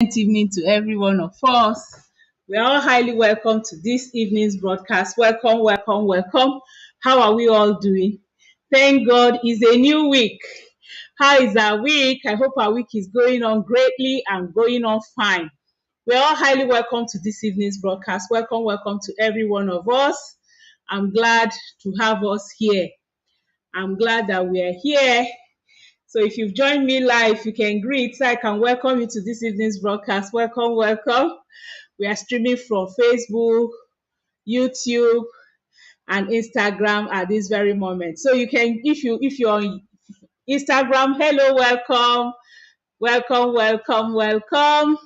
Good evening to every one of us. We are all highly welcome to this evening's broadcast. Welcome, welcome, welcome. How are we all doing? Thank God it's a new week. How is our week? I hope our week is going on greatly and going on fine. We are all highly welcome to this evening's broadcast. Welcome, welcome to every one of us. I'm glad to have us here. I'm glad that we are here. So if you've joined me live, you can greet so I can welcome you to this evening's broadcast. Welcome, welcome. We are streaming from Facebook, YouTube, and Instagram at this very moment. So you can, if you're on Instagram, hello, welcome, welcome, welcome, welcome.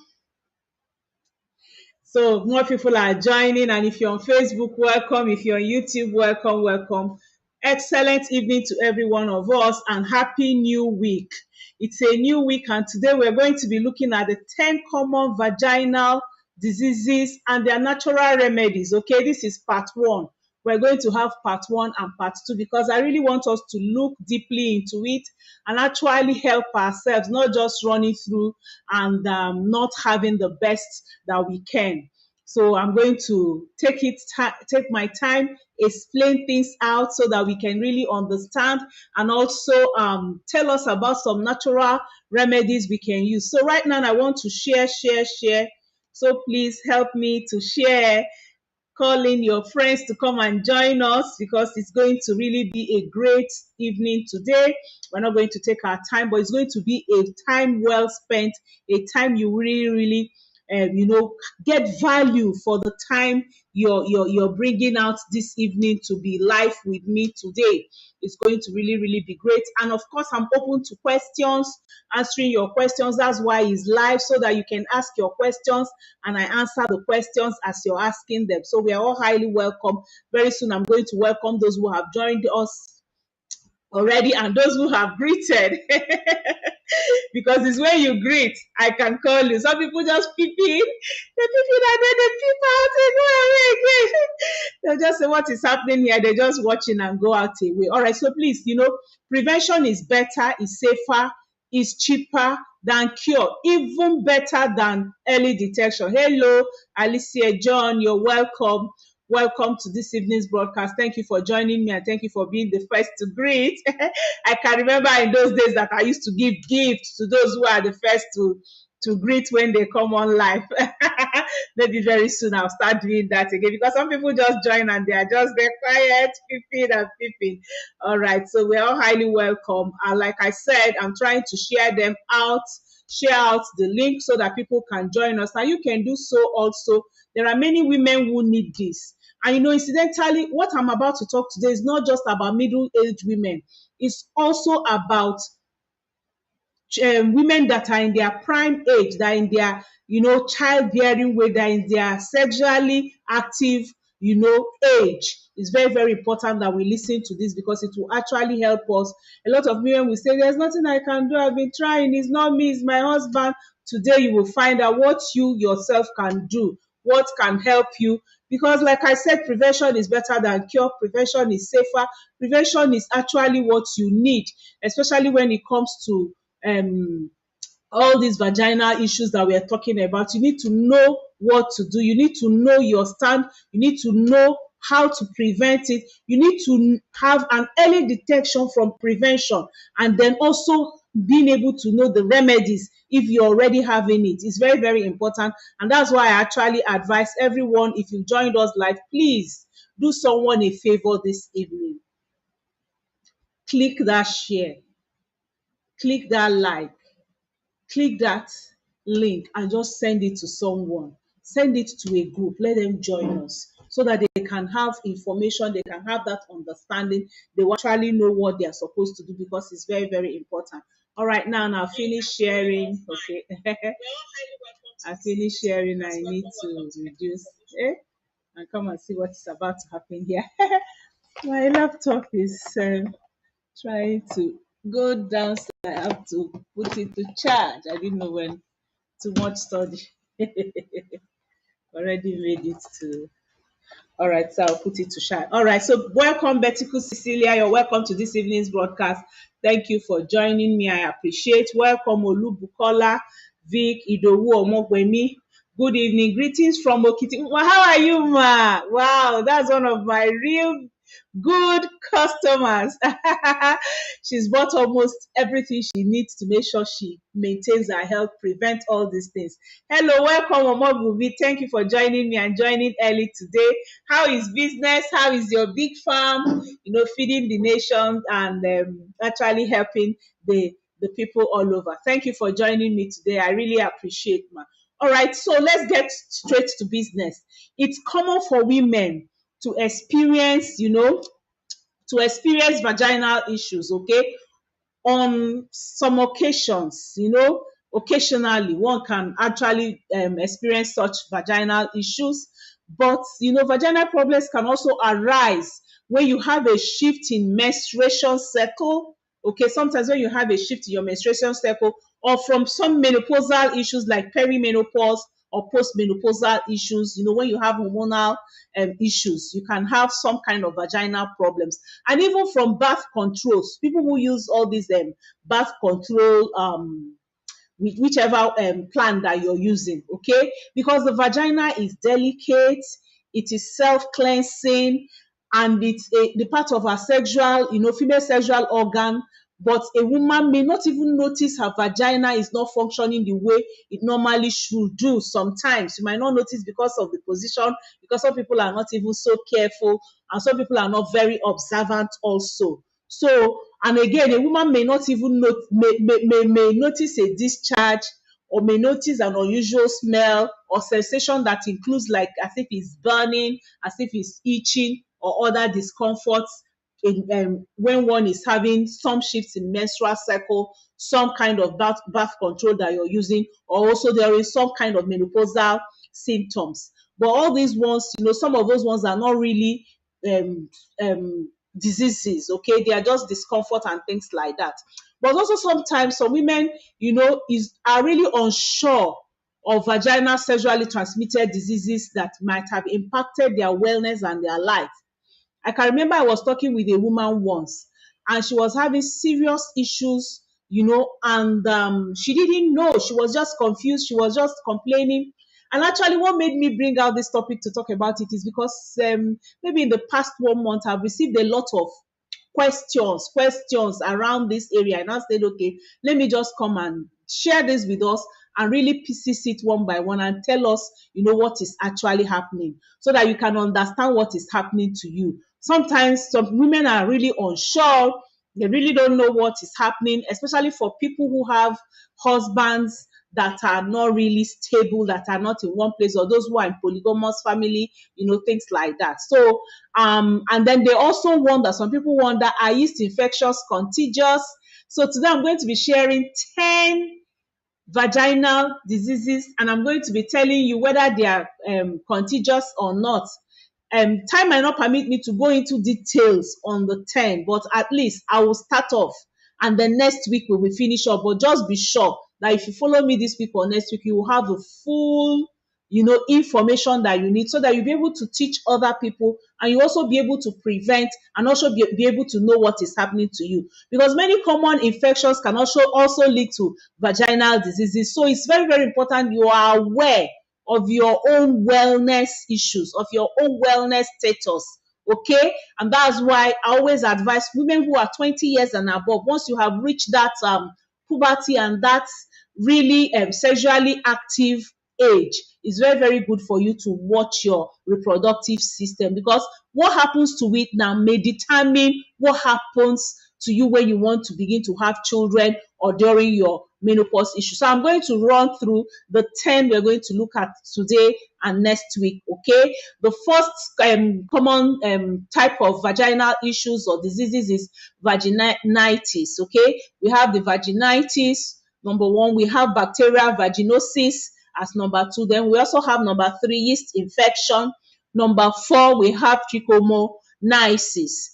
So more people are joining, and if you're on Facebook, welcome. If you're on YouTube, welcome, welcome. Excellent evening to every one of us, and happy new week. It's a new week, and today we're going to be looking at the 10 common vaginal diseases and their natural remedies. Okay, this is part 1. We're going to have part 1 and part 2 because I really want us to look deeply into it and actually help ourselves, not just running through and not having the best that we can. So I'm going to take my time, explain things out so that we can really understand, and also tell us about some natural remedies we can use. So right now I want to share. So please help me to share. Call in your friends to come and join us because it's going to really be a great evening today. We're not going to take our time, but it's going to be a time well spent, a time you really get value for the time you're bringing out this evening to be live with me today. It's going to really be great. And of course, I'm open to questions, answering your questions. That's why it's live, so that you can ask your questions and I answer the questions as you're asking them. So we are all highly welcome. Very soon I'm going to welcome those who have joined us already and those who have greeted. Because it's when you greet, I can call you. Some people just peep in. The people that they peep out, they go away again. They'll just say, what is happening here? They're just watching and go out away. All right, so please, prevention is better, is safer, is cheaper than cure, even better than early detection. Hello, Alicia John, you're welcome. Welcome to this evening's broadcast. Thank you for joining me and thank you for being the first to greet. I can remember in those days that I used to give gifts to those who are the first to greet when they come on live. Maybe very soon I'll start doing that again because some people just join and they are just there quiet, peeping. All right, so we're all highly welcome. And like I said, I'm trying to share out the link so that people can join us. And you can do so also. There are many women who need this. And incidentally, what I'm about to talk today is not just about middle-aged women. It's also about women that are in their prime age, that are in their, childbearing weight, that are in their sexually active, age. It's very, very important that we listen to this because it will actually help us. A lot of women will say, there's nothing I can do. I've been trying. It's not me. It's my husband. Today, you will find out what you yourself can do, what can help you. Because like I said, prevention is better than cure. Prevention is safer. Prevention is actually what you need, especially when it comes to all these vaginal issues that we are talking about. You need to know what to do. You need to know your stand. You need to know how to prevent it. You need to have an early detection from prevention, and then also being able to know the remedies if you're already having it. It's very, very important. And that's why I actually advise everyone, if you joined us live, please do someone a favor this evening. Click that share. Click that like. Click that link and just send it to someone. Send it to a group. Let them join us so that they can have information. They can have that understanding. They will actually know what they are supposed to do because it's very, very important. All right, now finish sharing. Okay. I finish sharing. I need to reduce and come and see what is about to happen here. My laptop is trying to go down, so I have to put it to charge. I didn't know when. Too much study. Already made it to. All right, so I'll put it to charge. All right, so welcome, Betiku Cecilia. You're welcome to this evening's broadcast. Thank you for joining me. I appreciate. Welcome, Olubukola. Vic Idowu Omogbemi. Good evening. Greetings from Okiti. Well, how are you, ma? Wow, that's one of my real good customers. She's bought almost everything she needs to make sure she maintains her health, prevent all these things. Hello, welcome, Omogubi. Thank you for joining me and joining early today. How is business? How is your big farm? Feeding the nation and actually helping the people all over. Thank you for joining me today. I really appreciate, ma. All right, so let's get straight to business. It's common for women to experience, vaginal issues, okay? On some occasions, occasionally one can actually experience such vaginal issues. But, vaginal problems can also arise when you have a shift in menstruation cycle. Okay, sometimes when you have a shift in your menstruation cycle, or from some menopausal issues like perimenopause or postmenopausal issues, when you have hormonal issues, you can have some kind of vaginal problems. And even from birth controls, people who use all these birth control, whichever plan that you're using, okay? Because the vagina is delicate, it is self-cleansing, and it's the part of our sexual, female sexual organ. But a woman may not even notice her vagina is not functioning the way it normally should do. Sometimes you might not notice because of the position, because some people are not even so careful, and some people are not very observant also. So, and again, a woman may not even may notice a discharge, or may notice an unusual smell or sensation that includes, like, as if it's burning, as if it's itching, or other discomforts when one is having some shifts in menstrual cycle, some kind of birth control that you're using, or also there is some kind of menopausal symptoms. But all these ones, some of those ones are not really um, diseases, okay? They are just discomfort and things like that. But also sometimes some women, are really unsure of vaginal sexually transmitted diseases that might have impacted their wellness and their life. I can remember I was talking with a woman once, and she was having serious issues, and she didn't know. She was just confused. She was just complaining. And actually, what made me bring out this topic to talk about it is because maybe in the past 1 month, I've received a lot of questions around this area. And I said, okay, let me just come and share this with us and really pieces it one by one and tell us, what is actually happening, so that you can understand what is happening to you. Sometimes some women are really unsure. They really don't know what is happening, especially for people who have husbands that are not really stable, that are not in one place, or those who are in polygamous family, things like that. So, and then they also wonder, some people wonder, are yeast infections contagious? So today I'm going to be sharing 10 vaginal diseases, and I'm going to be telling you whether they are contagious or not. Time might not permit me to go into details on the 10, but at least I will start off, and then next week we will finish up. But just be sure that if you follow me this week or next week, you will have the full information that you need, so that you'll be able to teach other people, and you also be able to prevent, and also be able to know what is happening to you, because many common infections can also lead to vaginal diseases. So it's very, very important you are aware of your own wellness issues, of your own wellness status, okay? And that's why I always advise women who are 20 years and above, once you have reached that puberty and that really sexually active age, it's very, very good for you to watch your reproductive system, because what happens to it now may determine what happens to you when you want to begin to have children or during your menopause issue. So I'm going to run through the 10 we're going to look at today and next week, okay? The first common type of vaginal issues or diseases is vaginitis, okay? We have the vaginitis. Number 1, we have bacterial vaginosis as number 2. Then we also have number 3, yeast infection. Number 4, we have trichomoniasis.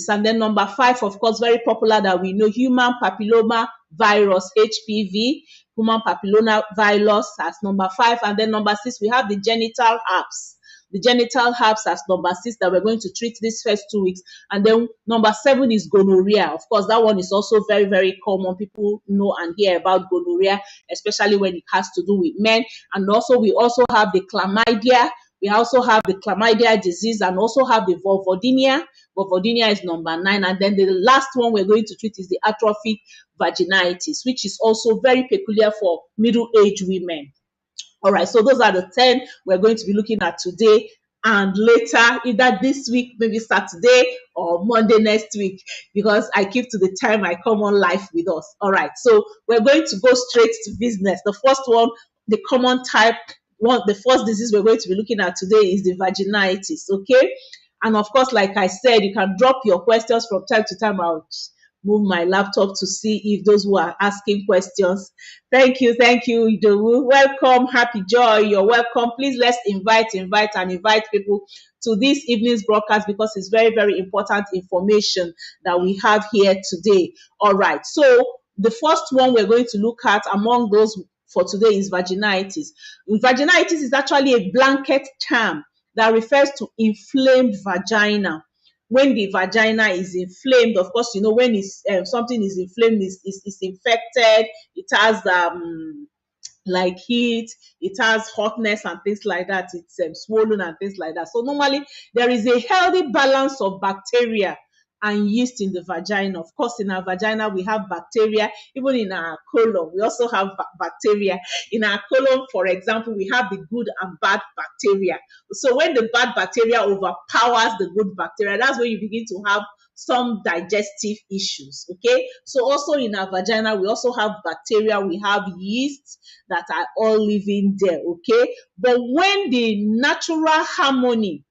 And then number 5, of course, very popular that we know, human papilloma virus, HPV, human papilloma virus as number 5. And then number 6, we have the genital herpes. the genital herpes as number 6 that we're going to treat these first 2 weeks. And then number 7 is gonorrhea. Of course, that one is also very, very common. People know and hear about gonorrhea, especially when it has to do with men. And also, we also have the chlamydia. We also have the chlamydia disease and also have the vulvodynia. Vulvodynia is number 9. And then the last one we're going to treat is the atrophic vaginitis, which is also very peculiar for middle-aged women. All right, so those are the 10 we're going to be looking at today and later, either this week, maybe Saturday or Monday next week, because I keep to the time I come on live with us. All right, so we're going to go straight to business. The first one, the common type, the first disease we're going to be looking at today is the vaginitis, okay? And of course, like I said, you can drop your questions from time to time. I'll move my laptop to see if those who are asking questions. Thank you, Idowu. Welcome, Happy Joy. You're welcome. Please let's invite people to this evening's broadcast because it's very, very important information that we have here today. All right. So the first one we're going to look at among those for today is vaginitis. Vaginitis is actually a blanket term that refers to inflamed vagina. When the vagina is inflamed, of course, you know, when something is inflamed, it's infected, it has like heat, it has hotness and things like that, it's swollen and things like that. So normally there is a healthy balance of bacteria and yeast in the vagina. Of course, in our vagina, we have bacteria. Even in our colon, we also have bacteria. In our colon, for example, we have the good and bad bacteria. So when the bad bacteria overpowers the good bacteria, that's when you begin to have some digestive issues, okay? So also in our vagina, we also have bacteria, we have yeast that are all living there, okay? But when the natural harmony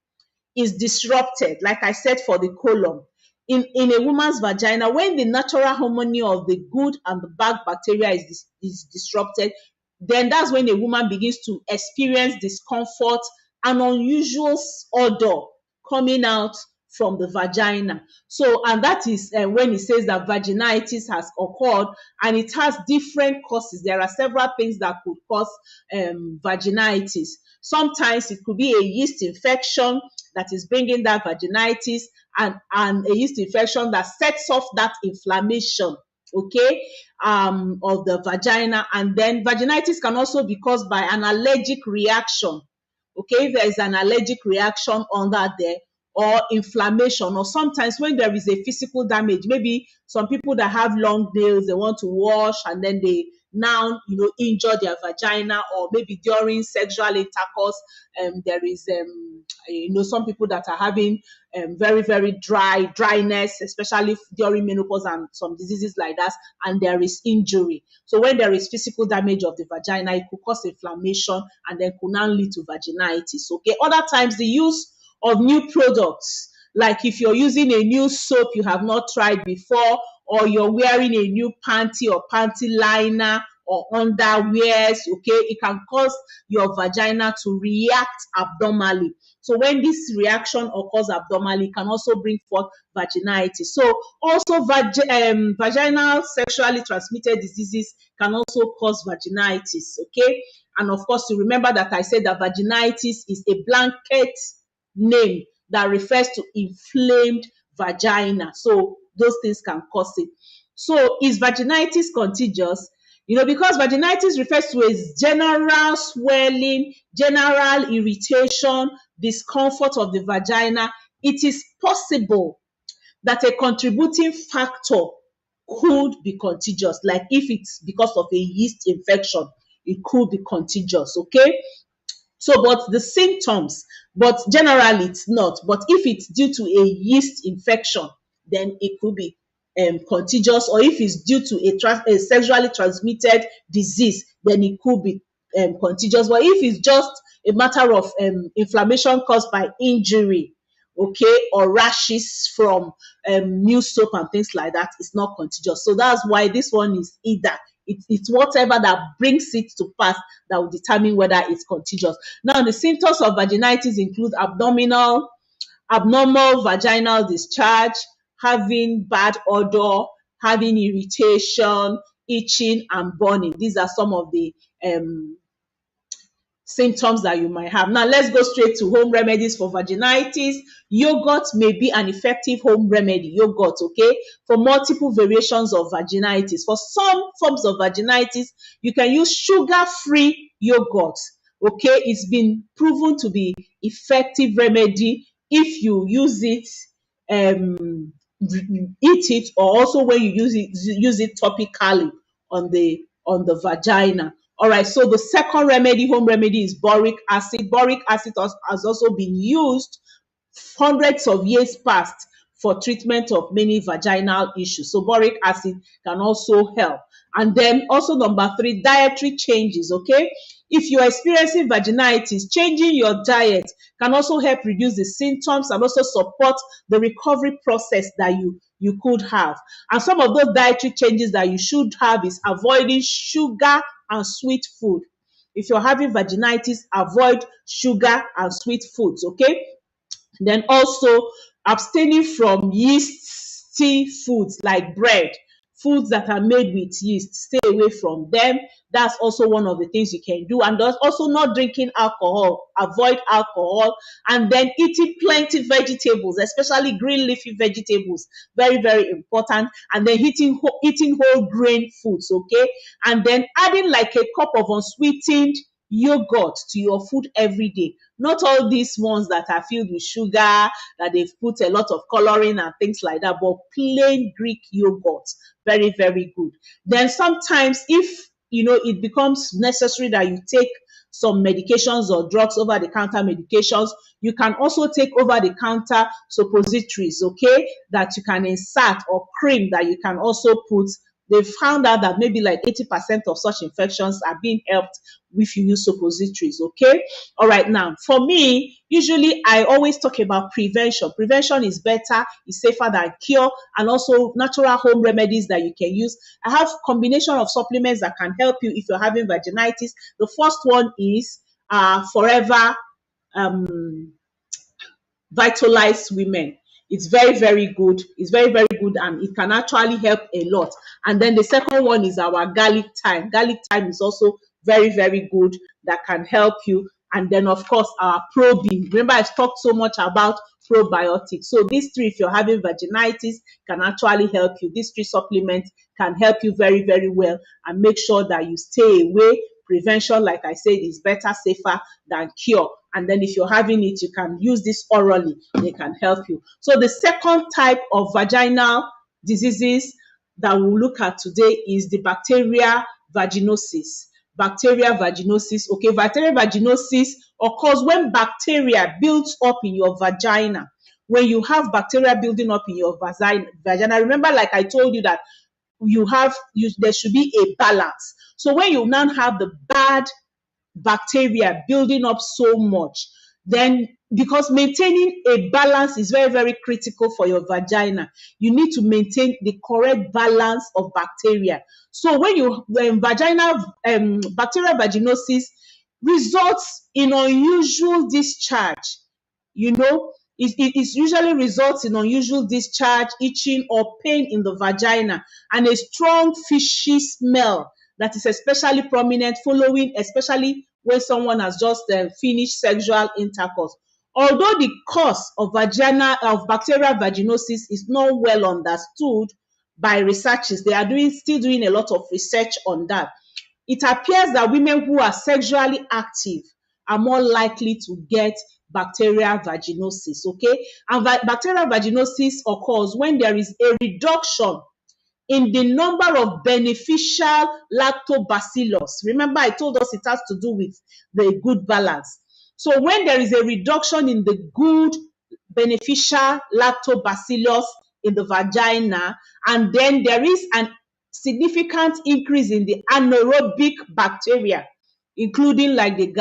is disrupted, like I said for the colon, in a woman's vagina, when the natural harmony of the good and the bad bacteria is disrupted, then that's when a woman begins to experience discomfort and unusual odor coming out from the vagina. So, and that is when it says that vaginitis has occurred, and it has different causes. There are several things that could cause vaginitis. Sometimes it could be a yeast infection that is bringing that vaginitis, and a yeast infection that sets off that inflammation, okay, of the vagina. And then vaginitis can also be caused by an allergic reaction, okay? If there is an allergic reaction under there, or inflammation, or sometimes when there is a physical damage, maybe some people that have long nails, they want to wash and then they now, you know, injure their vagina, or maybe during sexual intercourse, there is, you know, some people that are having very, very dryness, especially during menopause and some diseases like that, and there is injury. So when there is physical damage of the vagina, it could cause inflammation and then could now lead to vaginitis, okay? Other times, the use of new products, like if you're using a new soap you have not tried before, or you're wearing a new panty or panty liner or underwears, okay, it can cause your vagina to react abnormally. So when this reaction occurs abnormally, it can also bring forth vaginitis. So also vaginal sexually transmitted diseases can also cause vaginitis, okay? And of course, you remember that I said that vaginitis is a blanket name that refers to inflamed vagina. So those things can cause it. So is vaginitis contagious? You know, because vaginitis refers to a general swelling, general irritation, discomfort of the vagina. It is possible that a contributing factor could be contagious, like if it's because of a yeast infection, it could be contagious, okay? So, but the symptoms, but generally it's not. But if it's due to a yeast infection, then it could be contagious. Or if it's due to a sexually transmitted disease, then it could be contagious. But if it's just a matter of inflammation caused by injury, okay, or rashes from new soap and things like that, it's not contagious. So that's why this one is either. It's whatever that brings it to pass that will determine whether it's contagious. Now, the symptoms of vaginitis include abnormal vaginal discharge, having bad odor, having irritation, itching, and burning. These are some of the symptoms that you might have. Now, let's go straight to home remedies for vaginitis. Yogurt may be an effective home remedy, yogurt, okay, for multiple variations of vaginitis. For some forms of vaginitis, you can use sugar-free yogurt, okay. It's been proven to be effective remedy if you use it, eat it, or also when you use it topically on the vagina. All right, so the second remedy, home remedy, is boric acid. Boric acid has also been used hundreds of years past for treatment of many vaginal issues. So boric acid can also help. And then also number 3, dietary changes, okay? If you're experiencing vaginitis, changing your diet can also help reduce the symptoms and also support the recovery process that you could have. And some of those dietary changes that you should have is avoiding sugar and sweet food. If you're having vaginitis, avoid sugar and sweet foods, okay? Then also abstaining from yeasty foods like bread, foods that are made with yeast, stay away from them. That's also one of the things you can do. And also not drinking alcohol, avoid alcohol. And then eating plenty vegetables, especially green leafy vegetables, very, very important. And then eating whole grain foods, okay? And then adding like a cup of unsweetened yogurt to your food every day. Not all these ones that are filled with sugar, that they've put a lot of coloring and things like that, but plain Greek yogurt, very, very good. Then sometimes if it becomes necessary that you take some medications or drugs, over-the-counter medications, you can also take over-the-counter suppositories, okay, that you can insert, or cream that you can also put. They found out that maybe like 80% of such infections are being helped if you use suppositories, okay? All right, now, for me, usually I always talk about prevention. Prevention is better, is safer than cure, and also natural home remedies that you can use. I have combination of supplements that can help you if you're having vaginitis. The first one is Forever Vitalize Women. It's very, very good. It's very, very good, and it can actually help a lot. And then the second one is our garlic thyme. Garlic thyme is also very, very good, that can help you. And then, of course, our probing. Remember, I've talked so much about probiotics. So these 3, if you're having vaginitis, can actually help you. These 3 supplements can help you very, very well, and make sure that you stay away. Prevention, like I said, is better, safer than cure. And then if you're having it, you can use this orally. They can help you. So the second type of vaginal diseases that we'll look at today is the bacteria vaginosis. Bacteria vaginosis. Okay, bacteria vaginosis occurs when bacteria builds up in your vagina. When you have bacteria building up in your vagina, remember, like I told you, that there should be a balance. So when you now have the bad bacteria building up so much, then, because maintaining a balance is very, very critical for your vagina, you need to maintain the correct balance of bacteria. So when bacterial vaginosis results in unusual discharge, it usually results in unusual discharge, itching, or pain in the vagina, and a strong fishy smell that is especially prominent following, especially when someone has just finished sexual intercourse. Although the cause of bacterial vaginosis is not well understood by researchers, they are still doing a lot of research on that. It appears that women who are sexually active are more likely to get bacterial vaginosis, okay? And bacterial vaginosis occurs when there is a reduction in the number of beneficial lactobacillus. Remember, I told us it has to do with the good balance. So when there is a reduction in the good beneficial lactobacillus in the vagina, and then there is an significant increase in the anaerobic bacteria, including like the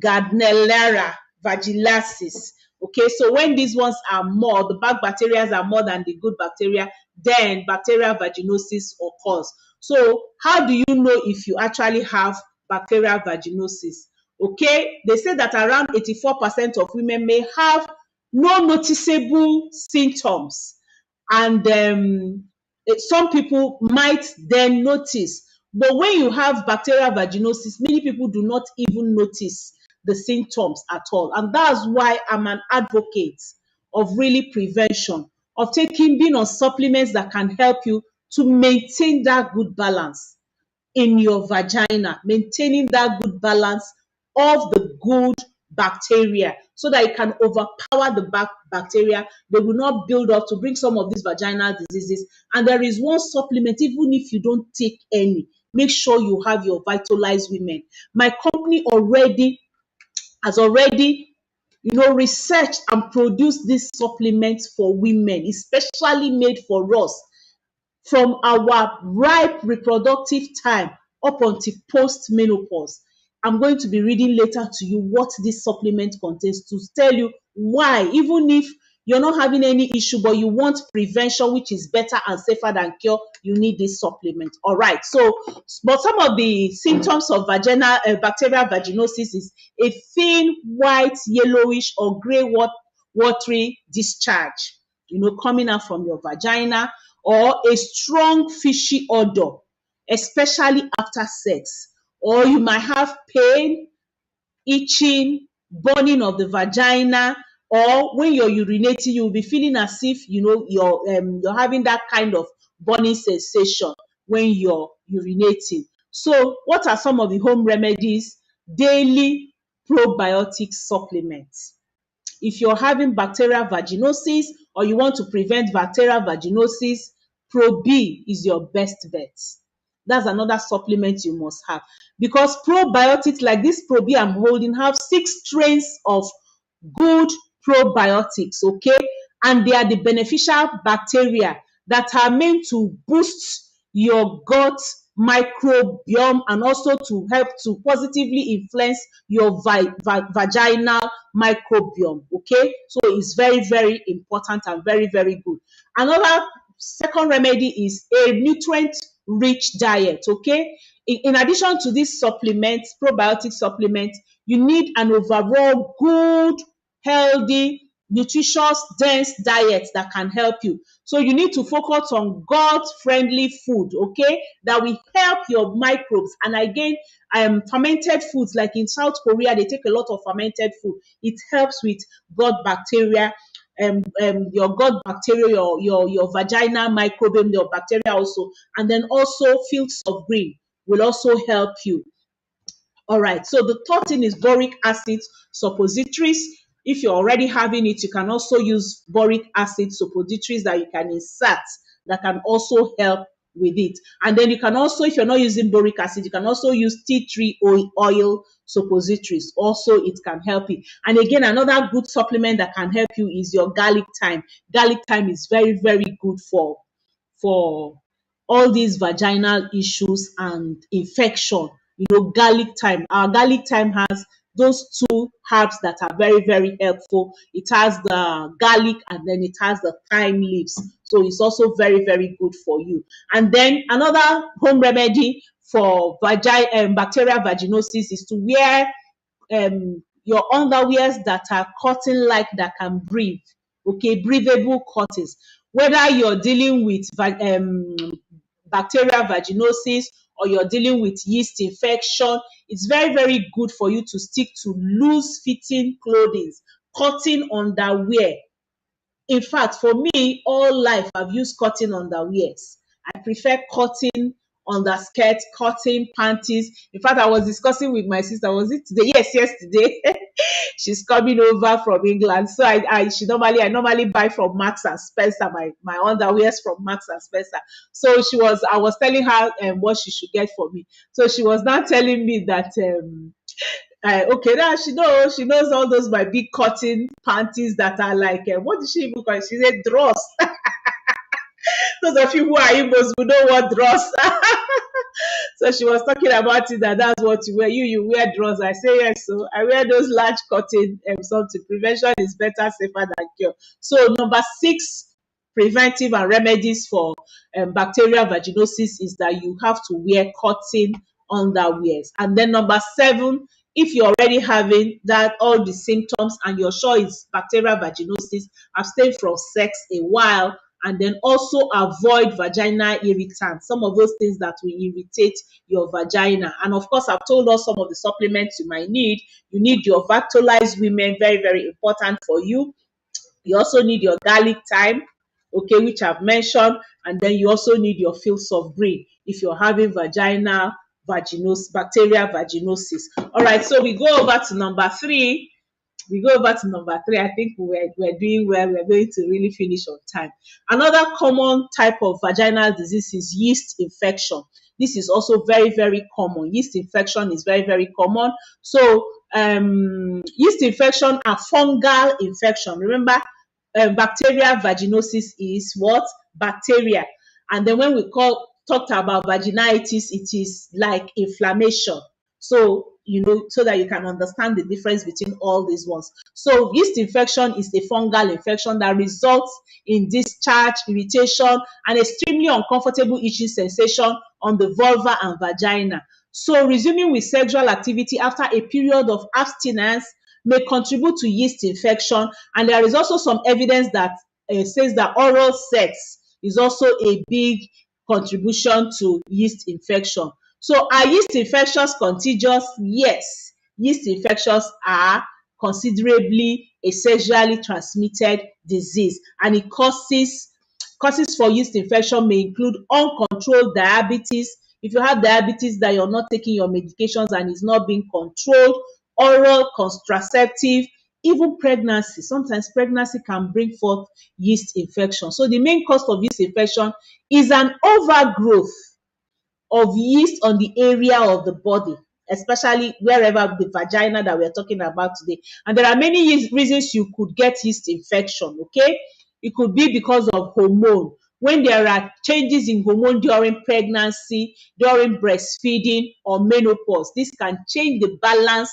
Gardnerella vagilaceae. Okay, so when these ones are more, the bad bacteria are more than the good bacteria, then bacterial vaginosis occurs. So how do you know if you actually have bacterial vaginosis? Okay, they say that around 84% of women may have no noticeable symptoms, and some people might then notice, But when you have bacterial vaginosis, many people do not even notice the symptoms at all. And that's why I'm an advocate of really prevention, of taking being on supplements that can help you to maintain that good balance in your vagina, maintaining that good balance of the good bacteria so that it can overpower the bacteria. They will not build up to bring some of these vaginal diseases. And there is one supplement, even if you don't take any, make sure you have your Vitalized Women. My company has already researched and produced these supplements for women, especially made for us from our ripe reproductive time up until post-menopause. I'm going to be reading later to you what this supplement contains to tell you why, even if you're not having any issue, but you want prevention, which is better and safer than cure, you need this supplement. All right. So, but some of the symptoms of vaginal bacterial vaginosis is a thin, white, yellowish, or gray watery discharge, coming out from your vagina, or a strong fishy odor, especially after sex. Or you might have pain, itching, burning of the vagina, or when you're urinating, you'll be feeling as if you're having that kind of burning sensation when you're urinating. So, what are some of the home remedies? Daily probiotic supplements. If you're having bacterial vaginosis or you want to prevent bacterial vaginosis, Pro B is your best bet. That's another supplement you must have, because probiotics like this Pro B I'm holding have 6 strains of good probiotics, okay? And they are the beneficial bacteria that are meant to boost your gut microbiome and also to help to positively influence your vaginal microbiome, okay? So it's very, very important and very, very good. Another second remedy is a nutrient-rich diet, okay? In addition to these supplements, probiotic supplements, you need an overall good, healthy, nutritious, dense diet that can help you. So you need to focus on gut-friendly food, okay, that will help your microbes. And again, fermented foods, like in South Korea, they take a lot of fermented food. It helps with gut bacteria, your gut bacteria, your vaginal microbiome, your bacteria also, and then also fields of green will also help you. All right, so the third thing is boric acid suppositories. If you're already having it, you can also use boric acid suppositories that you can insert that can also help with it. And then you can also, if you're not using boric acid, you can also use tea tree oil suppositories. Also, it can help you. And again, another good supplement that can help you is your garlic thyme. Garlic thyme is very, very good for all these vaginal issues and infection. Garlic thyme. Our garlic thyme has those 2 herbs that are very, very helpful. It has the garlic and then it has the thyme leaves. So it's also very, very good for you. And then another home remedy for bacterial vaginosis is to wear your underwears that are cotton-like, that can breathe. Okay, breathable curtains. Whether you're dealing with bacterial vaginosis or you're dealing with yeast infection, it's very, very good for you to stick to loose fitting clothing, cotton underwear. In fact, for me, all life I've used cotton underwears. I prefer cotton underskirt, cotton panties. In fact, I was discussing with my sister, was it today? Yes, yesterday. She's coming over from England. So I normally buy from Marks and Spencer, my underwears from Marks and Spencer. So I was telling her what she should get for me. So she was now telling me that okay, now she knows all those my big cotton panties that are like what did she even call it? She said dross. Those of you who are Igbos will know what dross. So she was talking about it, that's what you wear. You wear dross. I say yes. So I wear those large cotton something. Prevention is better, safer than cure. So number 6 preventive and remedies for bacterial vaginosis is that you have to wear cotton underwears. And then number 7, if you're already having all the symptoms and you're sure it's bacterial vaginosis, abstain from sex a while and then also avoid vaginal irritants, some of those things that will irritate your vagina. And of course, I've told us some of the supplements you might need. You need your Vitalized Women, very, very important for you. You also need your garlic thyme, okay, which I've mentioned, and then you also need your fields of green if you're having bacterial vaginosis. All right, so we go over to number 3. I think we're doing well. We're going to really finish on time. Another common type of vaginal disease is yeast infection. This is also very, very common. Yeast infection is very, very common. So yeast infection and fungal infection. Remember, bacterial vaginosis is what? Bacteria. And then when we talked about vaginitis, it is like inflammation. So, so that you can understand the difference between all these ones. So yeast infection is a fungal infection that results in discharge, irritation, and extremely uncomfortable itching sensation on the vulva and vagina. So resuming with sexual activity after a period of abstinence may contribute to yeast infection, and there is also some evidence that says that oral sex is also a big contribution to yeast infection. So are yeast infections contagious? Yes, yeast infections are considerably a sexually transmitted disease, and it causes for yeast infection may include uncontrolled diabetes. If you have diabetes that you're not taking your medications and is not being controlled, oral contraceptive, even pregnancy. Sometimes pregnancy can bring forth yeast infection. So the main cause of yeast infection is an overgrowth of yeast on the area of the body, especially wherever the vagina that we're talking about today. And there are many reasons you could get yeast infection, okay? It could be because of hormone. When there are changes in hormone during pregnancy, during breastfeeding, or menopause, this can change the balance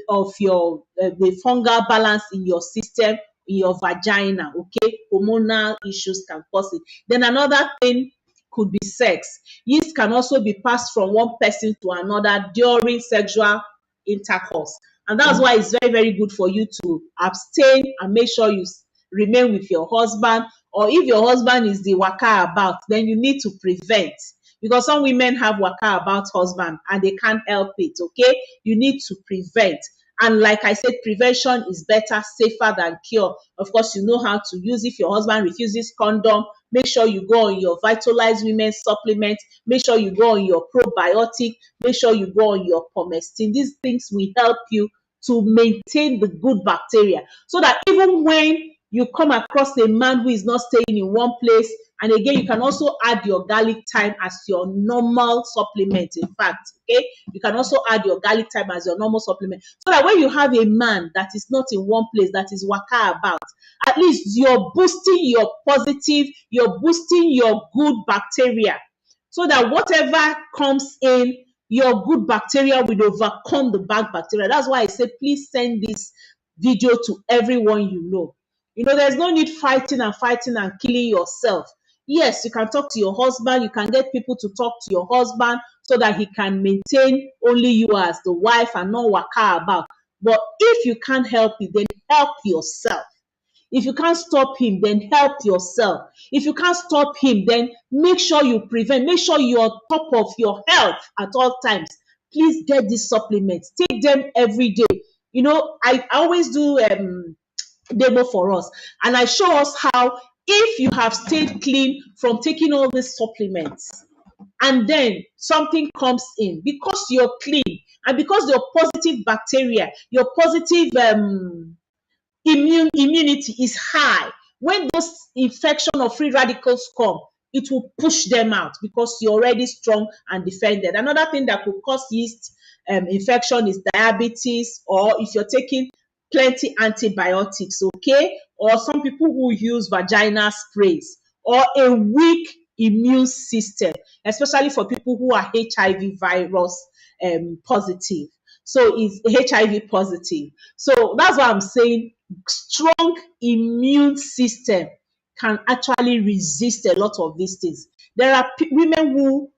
of your the fungal balance in your system, in your vagina, okay? Hormonal issues can cause it. Then another thing could be sex. Yeast can also be passed from one person to another during sexual intercourse. And that's why it's very, very good for you to abstain and make sure you remain with your husband. Or if your husband is the waka about, then you need to prevent. Because some women have waka about husband and they can't help it, okay? You need to prevent. And like I said, prevention is better, safer than cure. Of course, you know how to use. If your husband refuses condom, make sure you go on your Vitalized Women supplement. Make sure you go on your probiotic. Make sure you go on your pomestine. These things will help you to maintain the good bacteria, so that even when you come across a man who is not staying in one place, and again, you can also add your garlic thyme as your normal supplement. In fact, okay, you can also add your garlic thyme as your normal supplement, so that when you have a man that is not in one place, that is waka about, at least you're boosting your positive, you're boosting your good bacteria, so that whatever comes in, your good bacteria will overcome the bad bacteria. That's why I say, please send this video to everyone you know. There's no need fighting and killing yourself. Yes, you can talk to your husband. You can get people to talk to your husband so that he can maintain only you as the wife and not waka about. But if you can't help it, then help yourself. If you can't stop him, then help yourself. If you can't stop him, then make sure you prevent. Make sure you're on top of your health at all times. Please get these supplements. Take them every day. I always do demo for us, and I show us how, if you have stayed clean from taking all these supplements, and then something comes in, because you're clean and because your positive bacteria, your positive immunity is high, when those infection or free radicals come, it will push them out because you're already strong and defended. Another thing that could cause yeast infection is diabetes, or if you're taking plenty antibiotics, okay, or some people who use vaginal sprays, or a weak immune system, especially for people who are HIV virus positive. So it's HIV positive. So that's why I'm saying strong immune system can actually resist a lot of these things. There are women who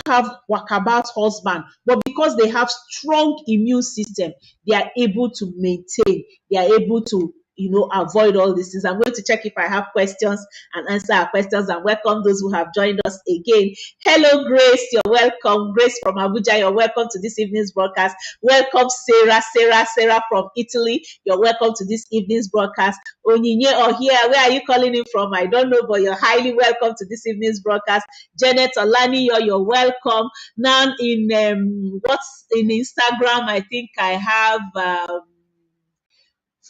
have wakabout husband, but because they have strong immune system, they are able to maintain, they are able to avoid all these things. I'm going to check if I have questions and answer our questions, and welcome those who have joined us again. Hello, Grace. You're welcome. Grace from Abuja, you're welcome to this evening's broadcast. Welcome, Sarah from Italy. You're welcome to this evening's broadcast. Onyinye Ohia, where are you calling in from? I don't know, but you're highly welcome to this evening's broadcast. Janet Olani, you're welcome. Now in what's in Instagram, I think I have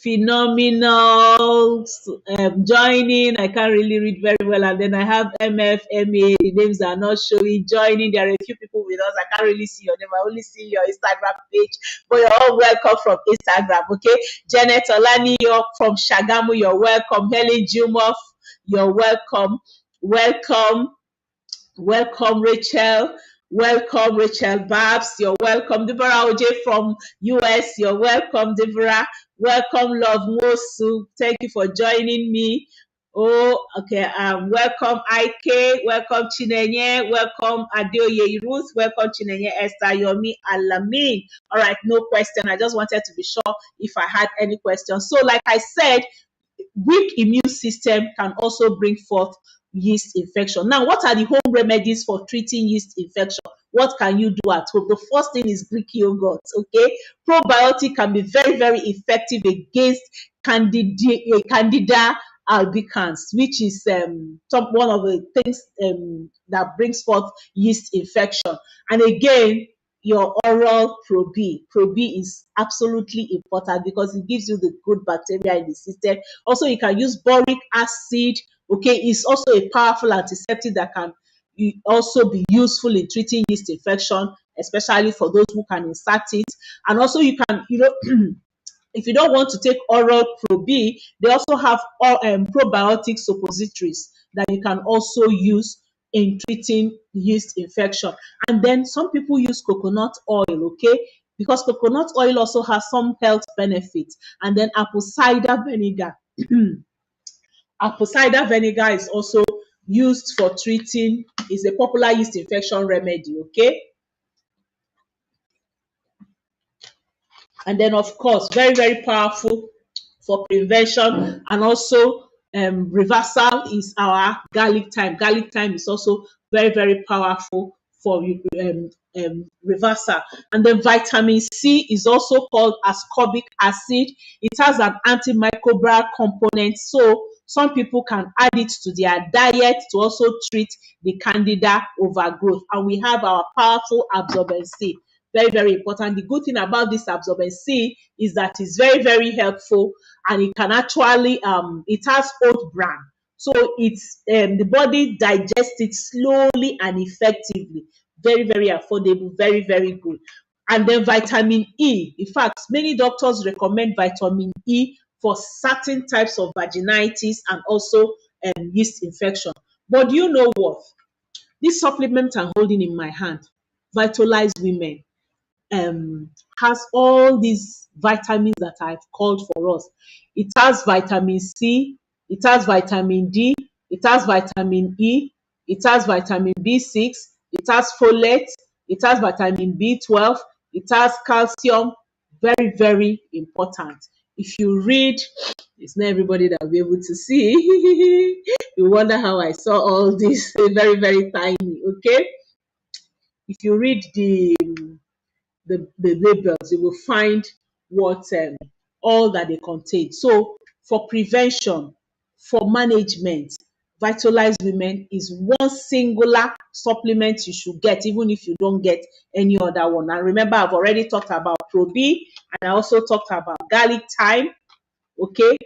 Phenomenal joining. I can't really read very well, and then I have MFMA. The names are not showing. Joining. There are a few people with us. I can't really see your name. I only see your Instagram page, but you're all welcome from Instagram. Okay, Janet Olani, you're from Shagamu. You're welcome. Helen Jumoff, you're welcome. Welcome, Rachel. Welcome, Rachel Babs. You're welcome. Deborah OJ from US. You're welcome, Deborah. Welcome, Love Mosu. Thank you for joining me. Oh, okay. Welcome, IK. Welcome, Chinenye. Welcome, Adeoye Ruth. Welcome, Chinenye Esther Yomi Alamin. All right, no question. I just wanted to be sure if I had any questions. So, like I said, weak immune system can also bring forth yeast infection. Now, what are the home remedies for treating yeast infection? What can you do at home? The first thing is Greek yogurt, okay? Probiotic can be very, very effective against Candida albicans, which is one of the things that brings forth yeast infection. And again, your oral Pro-B. Pro-B is absolutely important because it gives you the good bacteria in the system. Also, you can use boric acid. Okay, it's also a powerful antiseptic that can also be useful in treating yeast infection, especially for those who can insert it. And also, you can, if you don't want to take oral Pro-B, they also have probiotic suppositories that you can also use in treating yeast infection. And then some people use coconut oil, okay? Because coconut oil also has some health benefits. And then apple cider vinegar. Apple cider vinegar is also used for treating, is a popular yeast infection remedy, okay? And then, of course, very, very powerful for prevention and also reversal is our garlic thyme. Garlic thyme is also very, very powerful for reversal. And then vitamin C is also called ascorbic acid. It has an antimicrobial component, so some people can add it to their diet to also treat the candida overgrowth. And we have our powerful absorbent C. Very, very important. The good thing about this absorbent C is that it's very, very helpful, and it can actually, it has oat bran. So it's the body digests it slowly and effectively. Very, very affordable, very, very good. And then vitamin E. In fact, many doctors recommend vitamin E for certain types of vaginitis and also yeast infection. But do you know what? This supplement I'm holding in my hand, Vitalize Women, has all these vitamins that I've called for us. It has vitamin C, it has vitamin D, it has vitamin E, it has vitamin B6, it has folate, it has vitamin B12, it has calcium. Very, very important. If you read, it's not everybody that will be able to see. You wonder how I saw all this. Very, very tiny, okay? If you read the labels, you will find what all that they contain. So for prevention, for management, Vitalize Women is one singular supplement you should get, even if you don't get any other one. And remember, I've already talked about Pro-B, and I also talked about garlic thyme. Okay,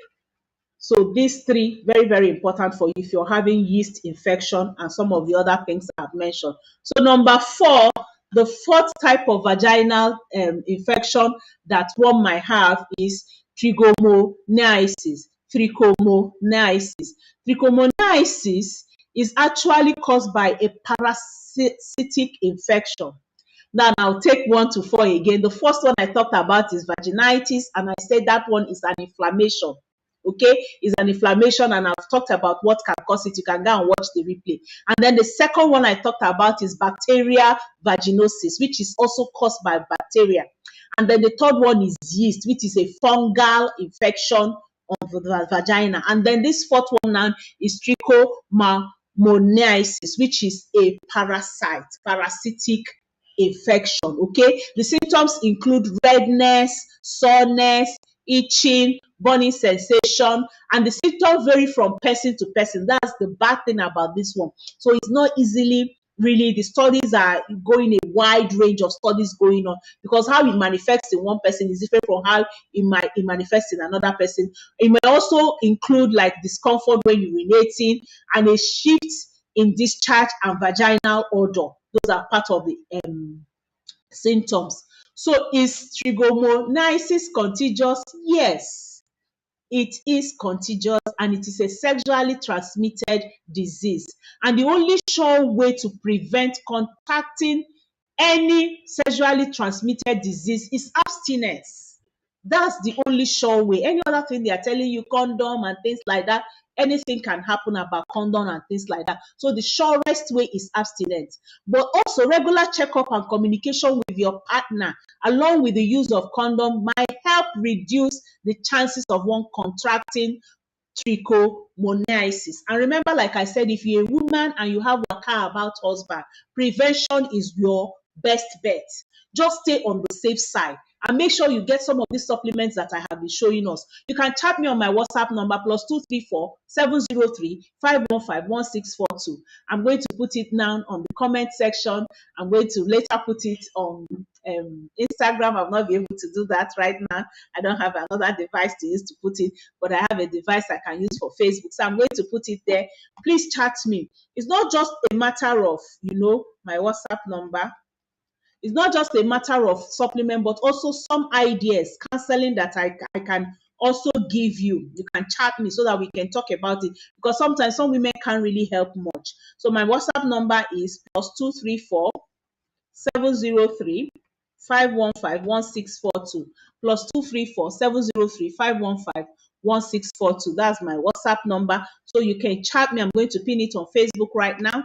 so these three, very, very important for you if you're having yeast infection and some of the other things I've mentioned. So number 4, the fourth type of vaginal infection that one might have is trichomoniasis. Trichomoniasis. Trichomoniasis is actually caused by a parasitic infection. Now, I'll take 1 to 4 again. The first one I talked about is vaginitis, and I said that one is an inflammation. Okay, is an inflammation, and I've talked about what can cause it. You can go and watch the replay. And then the second one I talked about is bacterial vaginosis, which is also caused by bacteria. And then the third one is yeast, which is a fungal infection of the vagina. And then this fourth one now is trichomoniasis, which is a parasitic infection. Okay, the symptoms include redness, soreness, itching, burning sensation, and the symptoms vary from person to person. That's the bad thing about this one. So it's not easily, really, the studies are going a wide range of studies going on, because how it manifests in one person is different from how it manifests in another person. It may also include like discomfort when urinating and a shift in discharge and vaginal odor. Those are part of the symptoms. So is trichomoniasis contagious? Yes, it is contagious, and it is a sexually transmitted disease. And the only sure way to prevent contacting any sexually transmitted disease is abstinence. That's the only sure way. Any other thing they are telling you, condom and things like that, anything can happen about condom and things like that. So the surest way is abstinence. But also regular checkup and communication with your partner, along with the use of condom, might help reduce the chances of one contracting trichomoniasis. And remember, like I said, if you're a woman and you have waka about husband, prevention is your best bet. Just stay on the safe side and make sure you get some of these supplements that I have been showing us. You can chat me on my WhatsApp number +234 703 515 1642. I'm going to put it now on the comment section. I'm going to later put it on Instagram. I'll not be able to do that right now. I don't have another device to use to put it, but I have a device I can use for Facebook. So I'm going to put it there. Please chat me. It's not just a matter of, my WhatsApp number. It's not just a matter of supplement, but also some ideas, counseling that I can also give you. You can chat me so that we can talk about it, because sometimes some women can't really help much. So my WhatsApp number is +234 703 515 1642, +234 703 515 1642. That's my WhatsApp number. So you can chat me. I'm going to pin it on Facebook right now.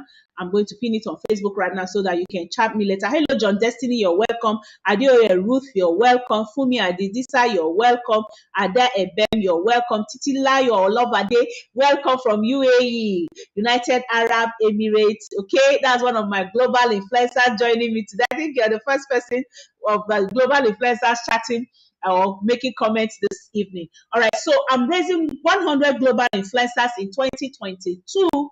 So that you can chat me later. Hello, John Destiny, you're welcome. Adeoye Ruth, you're welcome. Fumi Adidisa, you're welcome. Ada Ebem, you're welcome. Titila, you're Olobade, welcome from UAE, United Arab Emirates. Okay, that's one of my global influencers joining me today. I think you're the first person of the global influencers chatting or making comments this evening. All right, so I'm raising 100 global influencers in 2022.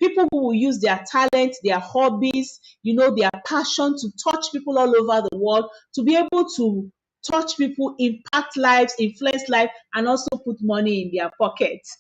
People who will use their talent, their hobbies, their passion to touch people all over the world, to be able to touch people, impact lives, influence life, and also put money in their pockets.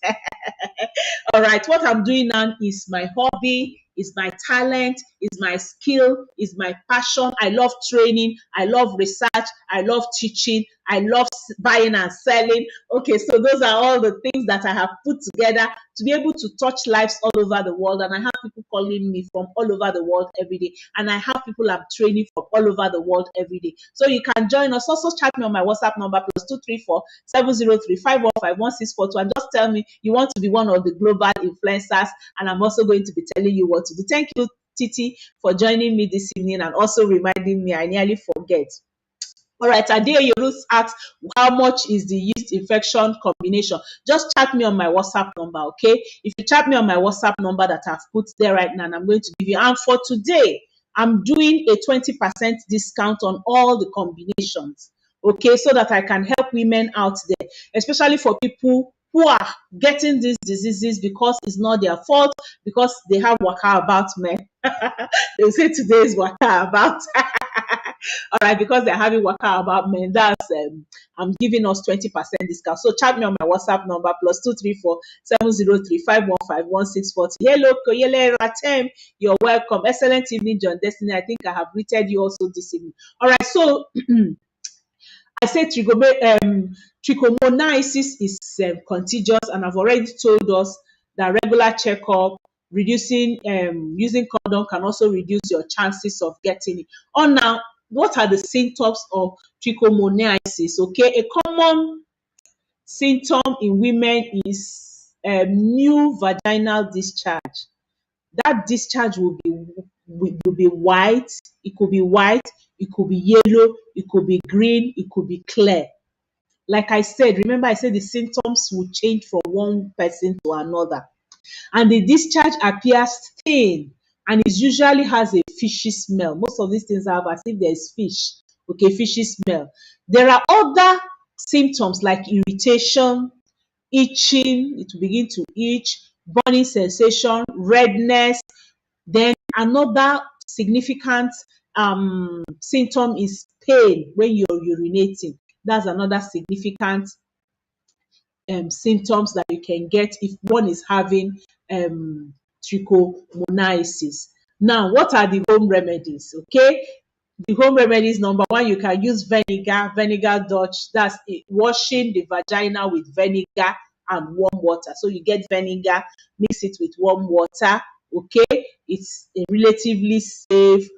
All right, what I'm doing now is my hobby, is my talent, is my skill, is my passion. I love training, I love research, I love teaching, I love buying and selling. Okay, so those are all the things that I have put together to be able to touch lives all over the world. And I have people calling me from all over the world every day. And I have people I'm training from all over the world every day. So you can join us. Also chat me on my WhatsApp number +234 703 515 1642, and just tell me you want to be one of the global influencers, and I'm also going to be telling you what to do. Thank you, Titi, for joining me this evening and also reminding me. I nearly forget. All right, Adeoye Ruth asks, how much is the yeast infection combination? Just chat me on my WhatsApp number, okay? If you chat me on my WhatsApp number that I've put there right now, and I'm going to give you, and for today, I'm doing a 20% discount on all the combinations, okay? So that I can help women out there, especially for people who are getting these diseases because it's not their fault, because they have waka about men. They say today is waka about. All right, because they're having waka about men, that's I'm giving us 20% discount. So chat me on my WhatsApp number +234 703 515 1640. Hello, Koyele Ratem, you're welcome. Excellent evening, John Destiny. I think I have greeted you also this evening. All right, so I said trichomoniasis is contagious, and I've already told us that regular checkup, using condom can also reduce your chances of getting it. Now, what are the symptoms of trichomoniasis? Okay, a common symptom in women is new vaginal discharge. That discharge will be white. It could be white, it could be yellow, it could be green, it could be clear. Like I said, remember I said the symptoms will change from one person to another. And the discharge appears thin and it usually has a fishy smell. Most of these things have as if there's fish, okay, fishy smell. There are other symptoms like irritation, itching, it will begin to itch, burning sensation, redness. Then another significant symptom is pain when you're urinating. That's another significant symptoms that you can get if one is having trichomoniasis. Now, what are the home remedies? Okay, the home remedies, number one, you can use vinegar Dutch. That's it, washing the vagina with vinegar and warm water. So you get vinegar, mix it with warm water. Okay, it's a relatively safe,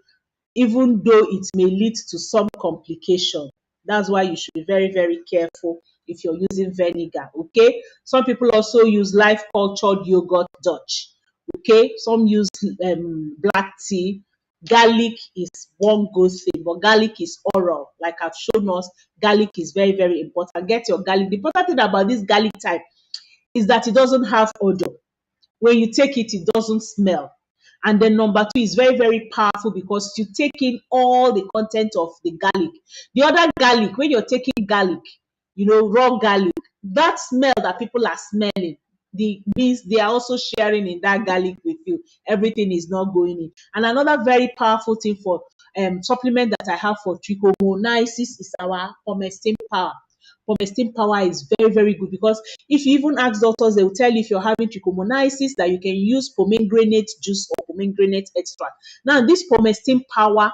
even though it may lead to some complication. That's why you should be very, very careful if you're using vinegar. Okay. Some people also use live cultured yogurt Dutch. Okay. Some use black tea. Garlic is one good thing, but garlic is oral. Like I've shown us, garlic is very, very important. Get your garlic. The important thing about this garlic type is that it doesn't have odor. When you take it, it doesn't smell. And then number two is very, very powerful because you take in all the content of the garlic. The other garlic, when you're taking garlic, raw garlic, that smell that people are smelling, means they are also sharing in that garlic with you. Everything is not going in. And another very powerful thing for supplement that I have for trichomoniasis is our pomestin power. Pomestin power is very, very good because if you even ask doctors, they will tell you if you're having trichomoniasis that you can use pomegranate juice or pomegranate extract. Now, this pomestin power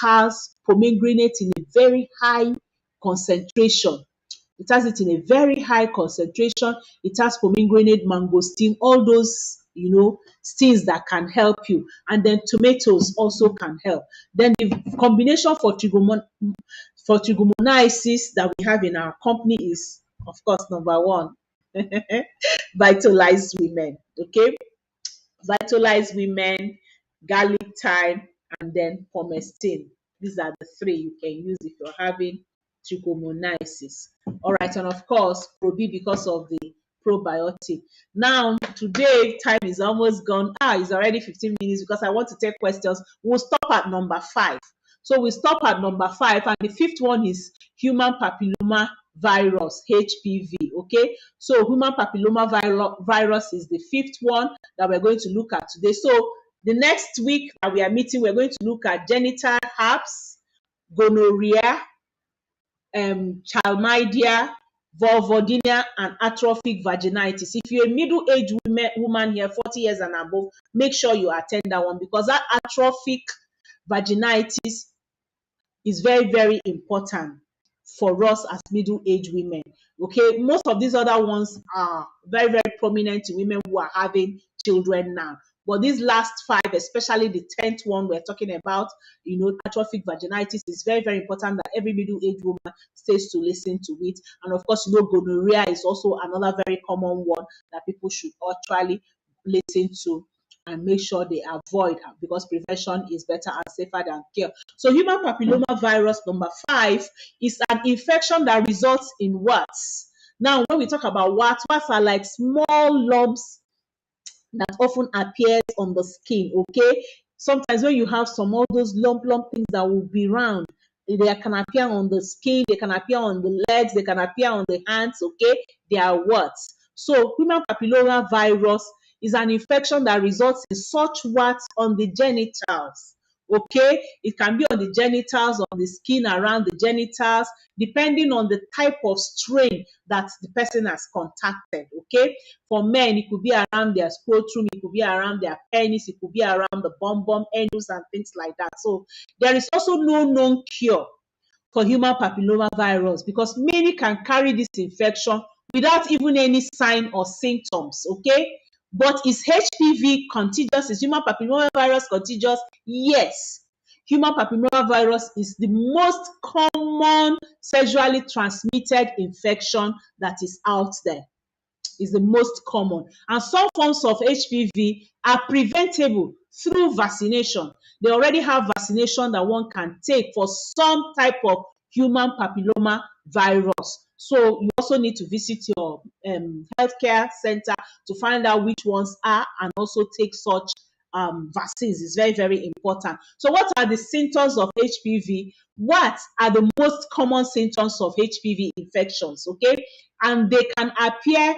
has pomegranate in a very high concentration. It has it in a very high concentration. It has pomegranate, mangosteen, all those, things that can help you. And then tomatoes also can help. Then the combination for trichomoniasis that we have in our company is, of course, number one, vitalized women. Okay, vitalized women, garlic thyme, and then pomestin. These are the three you can use if you're having trichomoniasis. All right, and of course, Pro-B because of the probiotic. Now, today, time is almost gone. It's already 15 minutes because I want to take questions. We'll stop at number 5. So we stop at number 5, and the fifth one is human papilloma virus, HPV. Okay, so human papilloma virus is the fifth one that we're going to look at today. So the next week that we are meeting, we're going to look at genital herpes, gonorrhea, chlamydia, vulvodynia, and atrophic vaginitis. If you're a middle-aged woman here, 40 years and above, make sure you attend that one because that atrophic vaginitis is very, very important for us as middle-aged women. Okay, most of these other ones are very, very prominent to women who are having children now. But these last 5, especially the 10th one we're talking about, atrophic vaginitis, is very, very important that every middle-aged woman stays to listen to it. And of course, gonorrhea is also another very common one that people should actually listen to and make sure they avoid, because prevention is better and safer than cure. So human papilloma virus, number 5, is an infection that results in warts. Now, when we talk about warts are like small lumps that often appears on the skin. Okay, sometimes when you have all those lump things that will be round, they can appear on the skin, they can appear on the legs, they can appear on the hands. Okay, they are warts. So human papilloma virus is an infection that results in such warts on the genitals. Okay, it can be on the genitals, on the skin around the genitals, depending on the type of strain that the person has contacted. Okay, for men, it could be around their scrotum, it could be around their penis, it could be around the bum, anus, and things like that. So there is also no known cure for human papilloma virus because many can carry this infection without even any sign or symptoms. Okay, but is HPV contagious? Is human papilloma virus contagious? Yes. Human papilloma virus is the most common sexually transmitted infection that is out there. Is the most common, and some forms of HPV are preventable through vaccination. They already have vaccination that one can take for some type of human papilloma virus. So you also need to visit your healthcare center to find out which ones are, and also take such vaccines. Is very, very important. So what are the symptoms of HPV? What are the most common symptoms of HPV infections? Okay, and they can appear,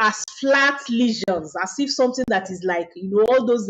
as flat lesions, as if something that is like, all those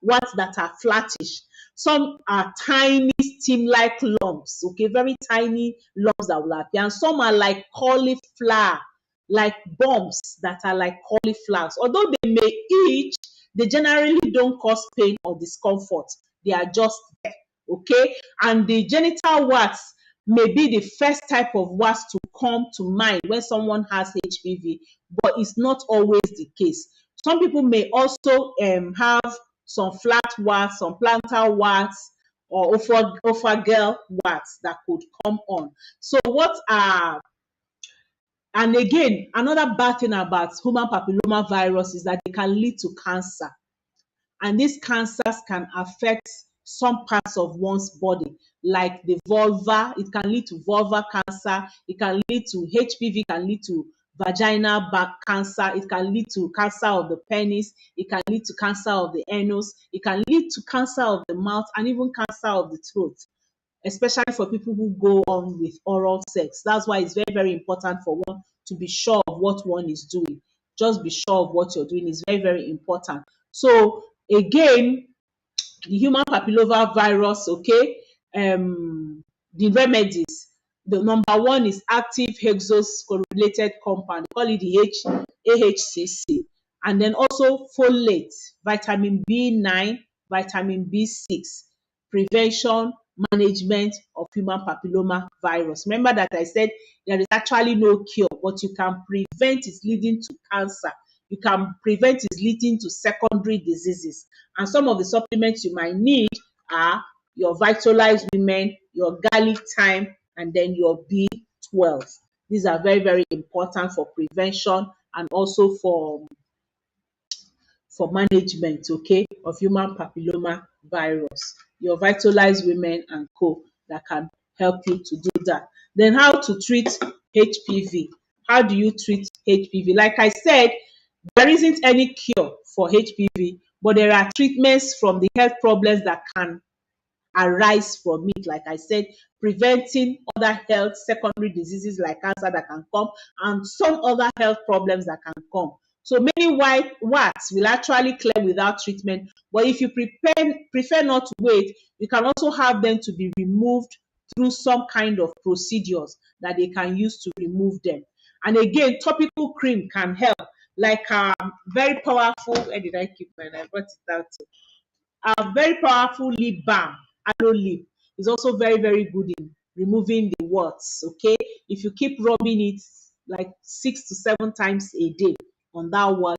ones that are flattish. Some are tiny stem-like lumps, okay, very tiny lumps that will appear. And some are like cauliflower, like bumps that are like cauliflowers. Although they may itch, they generally don't cause pain or discomfort. They are just there, okay? And the genital warts may be the first type of warts to come to mind when someone has HPV, but it's not always the case. Some people may also have some flat warts, some plantar warts, or ophageal warts that could come on. So and again, another bad thing about human papilloma virus is that they can lead to cancer. And these cancers can affect some parts of one's body, like the vulva. It can lead to vulva cancer. It can lead to HPV, can lead to vaginal cancer. It can lead to cancer of the penis. It can lead to cancer of the anus. It can lead to cancer of the mouth, and even cancer of the throat, especially for people who go on with oral sex. That's why it's very, very important for one to be sure of what one is doing. Just be sure of what you're doing is very, very important. So again, the human papilloma virus, okay, the remedies. The number one is active hexocorrelated compound. They call it the AHCC. And then also folate, vitamin B9, vitamin B6, prevention, management of human papilloma virus. Remember that I said there is actually no cure, but you can prevent it leading to cancer. You can prevent it leading to secondary diseases. And some of the supplements you might need are your vitalized women, your garlic thyme, and then your B12. These are very, very important for prevention and also for management, okay, of human papilloma virus. Your vitalized women and co that can help you to do that. Then how to treat HPV. How do you treat HPV? Like I said, there isn't any cure for HPV, but there are treatments from the health problems that can arise from it. Like I said, preventing other health secondary diseases like cancer that can come, and some other health problems that can come. So many warts will actually clear without treatment, but if you prefer not to wait, you can also have them to be removed through some kind of procedures that they can use to remove them. And again, topical cream can help, like very powerful. Where did I keep mine? I brought it out. A very powerful lip balm, aloe lip, is also very, very good in removing the warts. Okay, if you keep rubbing it like 6 to 7 times a day on that wart,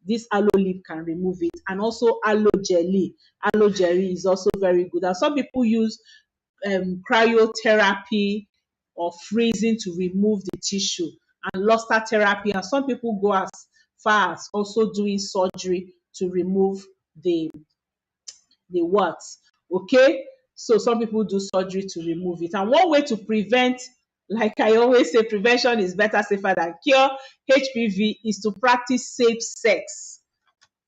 this aloe lip can remove it. And also aloe jelly. Aloe jelly is also very good. And some people use cryotherapy or freezing to remove the tissue, and luster therapy. And some people go as far as also doing surgery to remove the warts. Okay, so some people do surgery to remove it. And one way to prevent, like I always say, prevention is better, safer than cure, HPV, is to practice safe sex.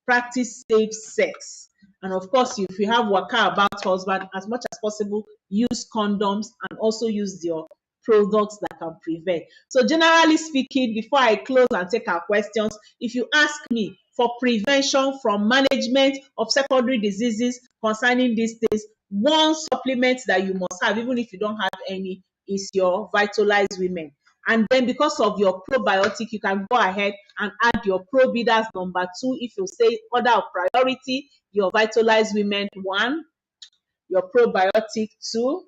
Practice safe sex. And of course, if you have waka about husband, as much as possible, use condoms and also use your products that can prevent. So generally speaking, before I close and take our questions, if you ask me, for prevention from management of secondary diseases concerning these things, one supplement that you must have, even if you don't have any, is your vitalized women. And then because of your probiotic, you can go ahead and add your probidas number 2. If you say order of priority, your vitalized women 1, your probiotic 2.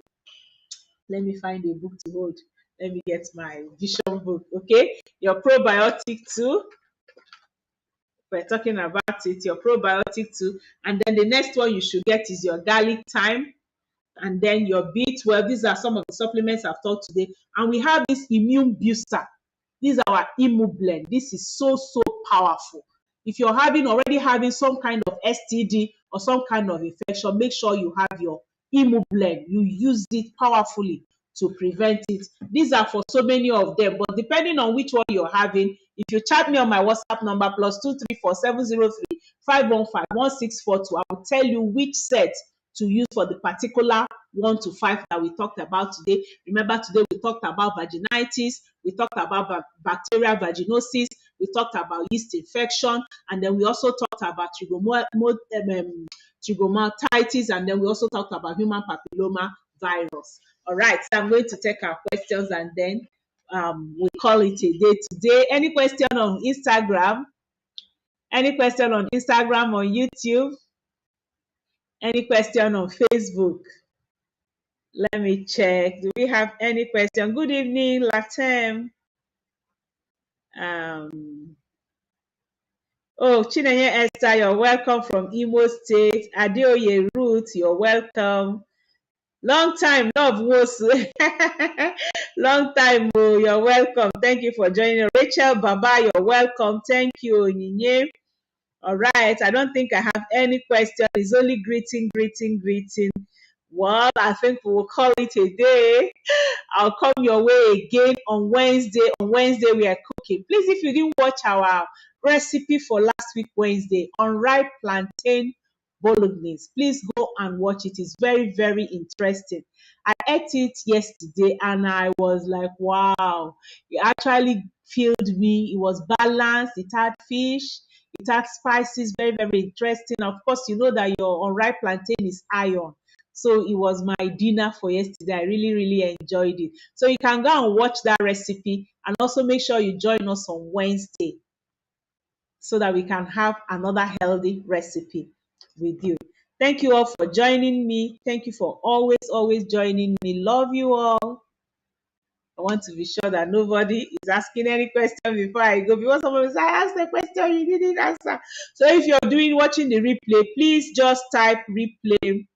Let me find a book to hold. Let me get my vision book. Okay, your probiotic 2. We're talking about it, your probiotic 2. And then the next one you should get is your garlic thyme, and then your B12. These are some of the supplements I've taught today. And we have this immune booster. These are our Immu blend. This is so, so powerful. If you're already having some kind of STD or some kind of infection, make sure you have your Immublend, you use it powerfully to prevent it. These are for so many of them, but depending on which one you're having, if you chat me on my WhatsApp number +234 703 515 1642, I will tell you which set to use for the particular 1 to 5 that we talked about today. Remember, today we talked about vaginitis, we talked about bacterial vaginosis, we talked about yeast infection, and then we also talked about trichomatitis, and then we also talked about human papilloma virus. All right, so I'm going to take our questions and then we call it a day today. Any question on Instagram? Any question on Instagram or YouTube? Any question on Facebook? Let me check. Do we have any question? Good evening, Latem. Oh, Chinenye Esther, you're welcome from Imo State. Adeoye Ruth, you're welcome. Long time, love Wosu. Long time, oh, you're welcome. Thank you for joining. Rachel Baba, you're welcome. Thank you, Onyinye. All right, I don't think I have any question. It's only greeting, greeting, greeting. Well, I think we will call it a day. I'll come your way again on Wednesday. On Wednesday, we are cooking. Please, if you didn't watch our recipe for last week, Wednesday, unripe plantain bolognese, please go and watch it. It's very, very interesting. I ate it yesterday and I was like, wow, it actually filled me. It was balanced, it had fish, it had spices, very, very interesting. Of course, you know that your unripe plantain is iron. So it was my dinner for yesterday. I really, really enjoyed it. So you can go and watch that recipe and also make sure you join us on Wednesday so that we can have another healthy recipe with you. Thank you all for joining me. Thank you for always, always joining me. Love you all. I want to be sure that nobody is asking any question before I go. Because someone will say, I asked the question, you didn't answer. So if you're watching the replay, please just type replay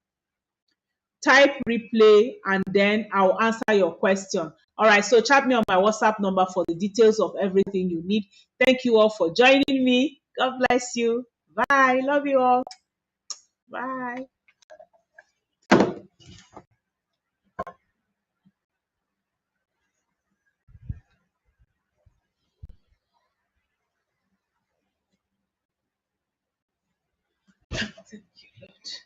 and then I'll answer your question. All right, so chat me on my WhatsApp number for the details of everything you need. Thank you all for joining me. God bless you. Bye. Love you all. Bye. Thank you, Lord.